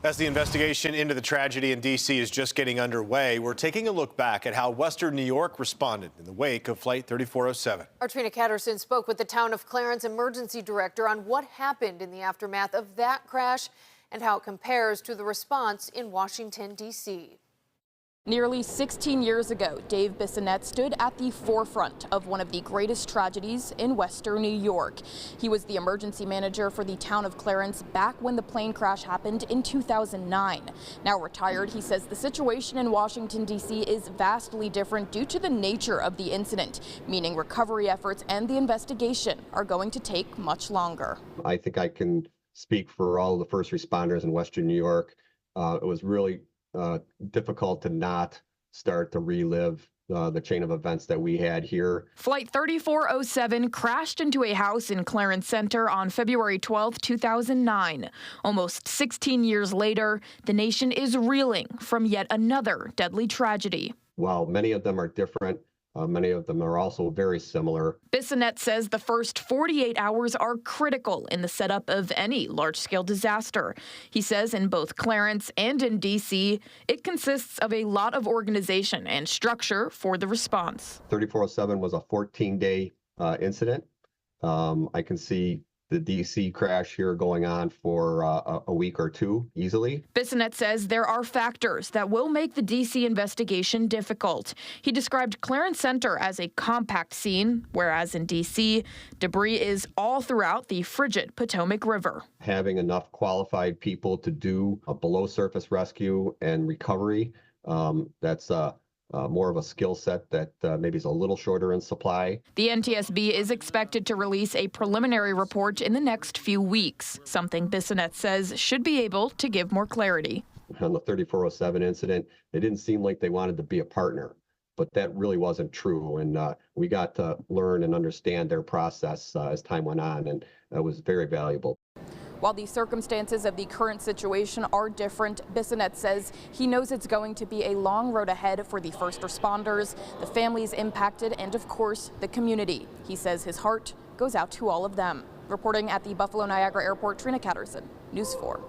As the investigation into the tragedy in D.C. is just getting underway, we're taking a look back at how Western New York responded in the wake of Flight 3407. Our Trina Catterson spoke with the town of Clarence emergency director on what happened in the aftermath of that crash and how it compares to the response in Washington, D.C. Nearly 16 years ago, Dave Bissonette stood at the forefront of one of the greatest tragedies in Western New York. He was the emergency manager for the town of Clarence back when the plane crash happened in 2009. Now retired, he says the situation in Washington, D.C. is vastly different due to the nature of the incident, meaning recovery efforts and the investigation are going to take much longer. I think I can speak for all of the first responders in Western New York. It was really difficult to not start to relive the chain of events that we had here. Flight 3407 crashed into a house in Clarence Center on February 12, 2009. Almost 16 years later, the nation is reeling from yet another deadly tragedy. While many of them are different, many of them are also very similar. Bissonette says the first 48 hours are critical in the setup of any large-scale disaster. He says in both Clarence and in D.C., it consists of a lot of organization and structure for the response. 3407 was a 14-day incident. I can see the D.C. crash here going on for a week or two easily. Bissonette says there are factors that will make the D.C. investigation difficult. He described Clarence Center as a compact scene, whereas in D.C., debris is all throughout the frigid Potomac River. Having enough qualified people to do a below-surface rescue and recovery, that's more of a skill set that maybe is a little shorter in supply. The NTSB is expected to release a preliminary report in the next few weeks, something Bissonette says should be able to give more clarity. On the 3407 incident, they didn't seem like they wanted to be a partner, but that really wasn't true. And we got to learn and understand their process as time went on, and that was very valuable. While the circumstances of the current situation are different, Bissonette says he knows it's going to be a long road ahead for the first responders, the families impacted, and of course, the community. He says his heart goes out to all of them. Reporting at the Buffalo Niagara Airport, Trina Catterson, News 4.